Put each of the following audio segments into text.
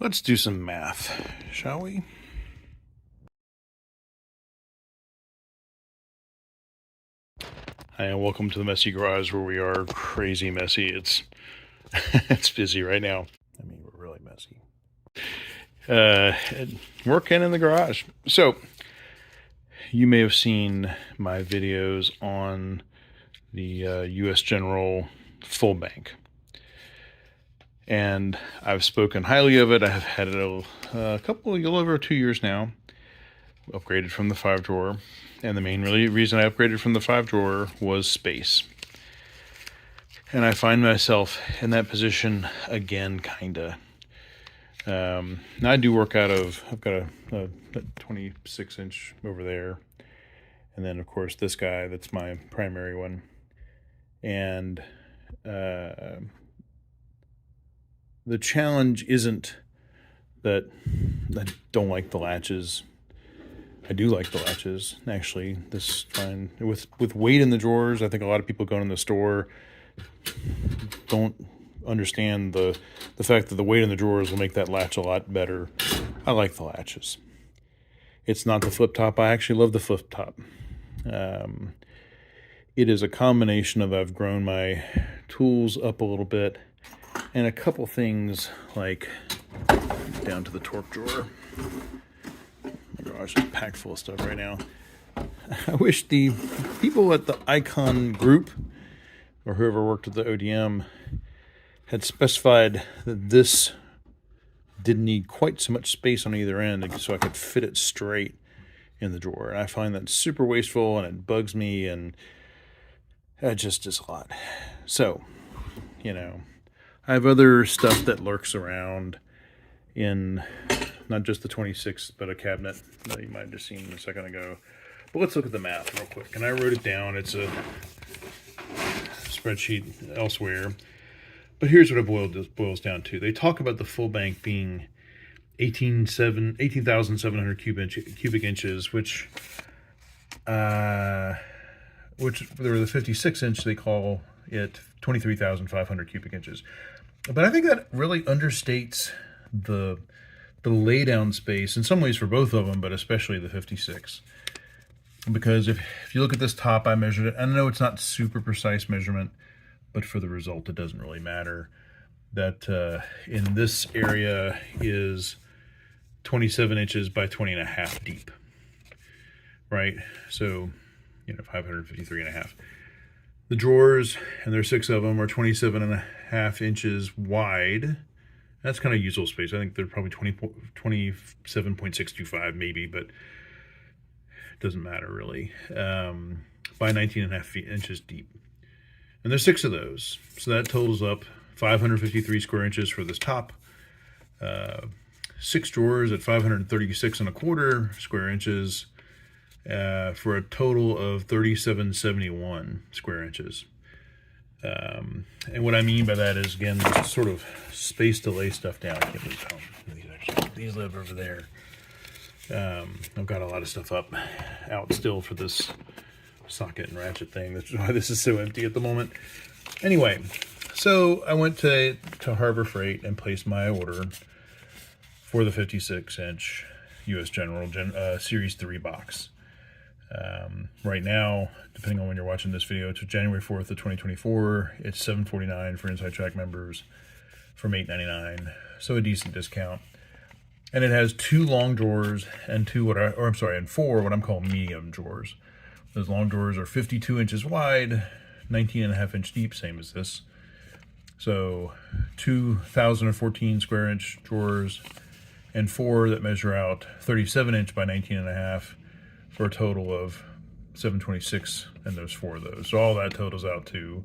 Let's do some math, shall we? Hi, and welcome to the messy garage where we are crazy messy. It's it's busy right now. I mean, we're really messy. Working in the garage. So, you may have seen my videos on the U.S. General full bank. And I've spoken highly of it. I've had it a little over 2 years now. Upgraded from the 5-drawer. And the main reason I upgraded from the 5-drawer was space. And I find myself in that position again, kinda. Now I do work out of, I've got a 26 inch over there. And then of course this guy, that's my primary one. And the challenge isn't that I don't like the latches. I do like the latches, actually. This fine with weight in the drawers. I think a lot of people going in the store don't understand the fact that the weight in the drawers will make that latch a lot better. I like the latches. It's not the flip top. I actually love the flip top. It is a combination of I've grown my tools up a little bit and a couple things like down to the torque drawer. Oh my gosh, it's packed full of stuff right now. I wish the people at the Icon group or whoever worked at the ODM had specified that this didn't need quite so much space on either end so I could fit it straight in the drawer. And I find that super wasteful and it bugs me and it just is a lot. So, I have other stuff that lurks around in not just the 26, but a cabinet that you might have just seen a second ago. But let's look at the math real quick. And I wrote it down. It's a spreadsheet elsewhere. But here's what it boils down to. They talk about the full bank being 18,700 cubic inches, which there were the 56 inch, they call it 23,500 cubic inches. But I think that really understates the laydown space in some ways for both of them, but especially the 56. Because if you look at this top, I measured it. I know it's not super precise measurement, but for the result, it doesn't really matter. That in this area is 27 inches by 20 and a half deep, right? So, 553 and a half. The drawers, and there's 6 of them, are 27 and a half inches wide. That's kind of usable space. I think they're probably 27.625 maybe, but it doesn't matter really. By 19 and a half inches deep. And there's 6 of those. So that totals up 553 square inches for this top. 6 drawers at 536 and a quarter square inches for a total of 3771 square inches. And what I mean by that is, again, just sort of space to lay stuff down. I can't believe how these live over there. I've got a lot of stuff out still for this socket and ratchet thing. That's why this is so empty at the moment. Anyway, so I went to Harbor Freight and placed my order for the 56 inch U.S. General Series 3 box. Right now, depending on when you're watching this video, it's January 4th of 2024. It's $7.49 for Inside Track members from $8.99, so a decent discount. And it has 2 long drawers and 4 what I'm calling medium drawers. Those long drawers are 52 inches wide, 19 and a half inch deep, same as this. So 2,014 square inch drawers and 4 that measure out 37 inch by 19 and a half for a total of 726, and there's 4 of those. So all that totals out to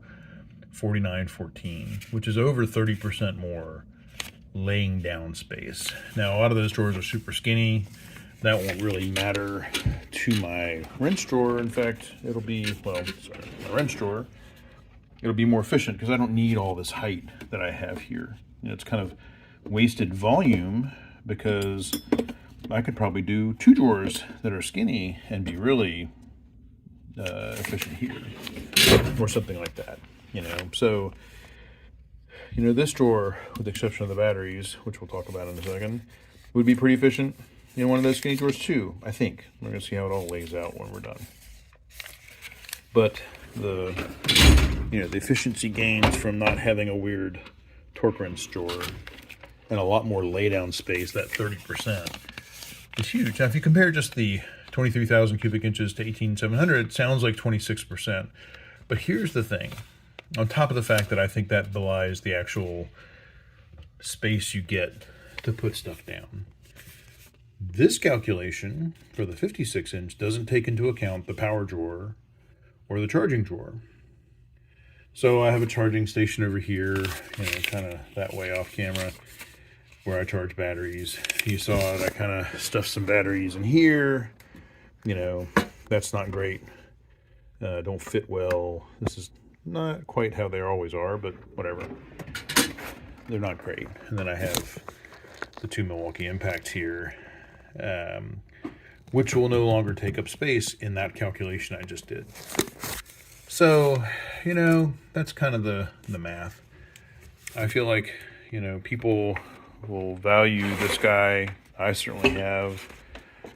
4914, which is over 30% more laying down space. Now, a lot of those drawers are super skinny. That won't really matter to my wrench drawer. In fact, it'll be, my wrench drawer, it'll be more efficient because I don't need all this height that I have here. It's kind of wasted volume because I could probably do 2 drawers that are skinny and be really efficient here, or something like that, So you know, this drawer, with the exception of the batteries, which we'll talk about in a second, would be pretty efficient in one of those skinny drawers too, I think. We're going to see how it all lays out when we're done. But the efficiency gains from not having a weird torque wrench drawer and a lot more laydown space, that 30%, is huge. Now, if you compare just the 23,000 cubic inches to 18,700, it sounds like 26%. But here's the thing. On top of the fact that I think that belies the actual space you get to put stuff down, this calculation for the 56-inch doesn't take into account the power drawer or the charging drawer. So I have a charging station over here, kind of that way off camera, where I charge batteries. You saw it, I kind of stuffed some batteries in here. That's not great. Don't fit well. This is not quite how they always are, but whatever. They're not great. And then I have the 2 Milwaukee Impacts here, which will no longer take up space in that calculation I just did. So, that's kind of the math. I feel like, people will value this guy. I certainly have.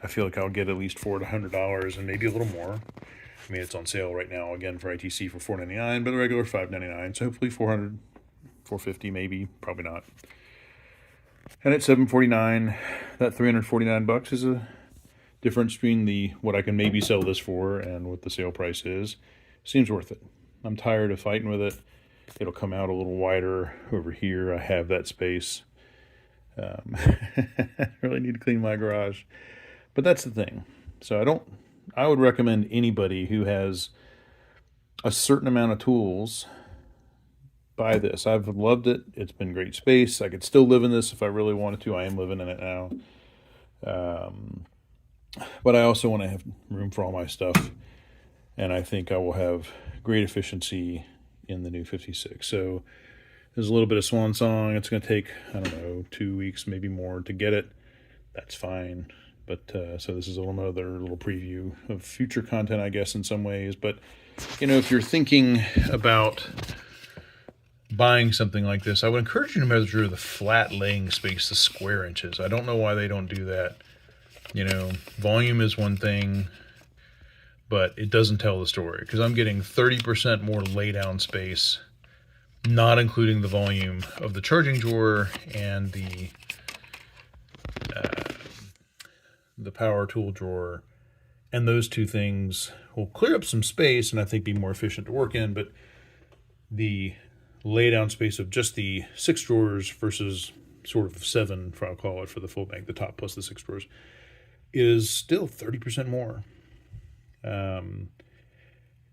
I feel like I'll get at least $400 to $100 and maybe a little more. I mean, it's on sale right now, again, for ITC for $4.99, but the regular $5.99. So hopefully $400, $450 maybe, probably not. And at $749, that $349 is a difference between what I can maybe sell this for and what the sale price is. Seems worth it. I'm tired of fighting with it. It'll come out a little wider over here. I have that space. I really need to clean my garage. But that's the thing. So I would recommend anybody who has a certain amount of tools buy this. I've loved it. It's been great space. I could still live in this if I really wanted to. I am living in it now. But I also want to have room for all my stuff. And I think I will have great efficiency in the new 56. So there's a little bit of swan song. It's going to take, 2 weeks, maybe more to get it. That's fine. But so this is another little preview of future content, I guess, in some ways. But, if you're thinking about buying something like this, I would encourage you to measure the flat laying space, the square inches. I don't know why they don't do that. Volume is one thing, but it doesn't tell the story, because I'm getting 30% more laydown space, not including the volume of the charging drawer and the power tool drawer. And those two things will clear up some space and I think be more efficient to work in. But the laydown space of just the 6 drawers versus sort of 7, I'll call it, for the full bank, the top plus the 6 drawers, is still 30% more. And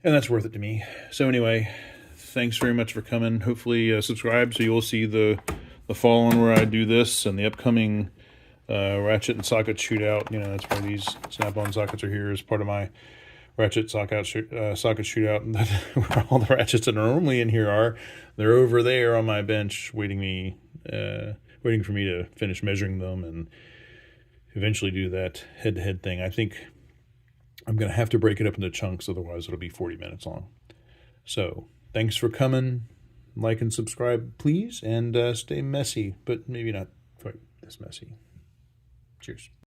that's worth it to me. So anyway, thanks very much for coming. Hopefully subscribe so you'll see the fall on where I do this and the upcoming ratchet and socket shootout. That's why these snap-on sockets are here as part of my ratchet socket shootout. And where all the ratchets that are normally in here are, they're over there on my bench waiting for me to finish measuring them and eventually do that head-to-head thing. I think I'm going to have to break it up into chunks, otherwise it'll be 40 minutes long. So thanks for coming. Like and subscribe, please, and stay messy, but maybe not quite this messy. Cheers.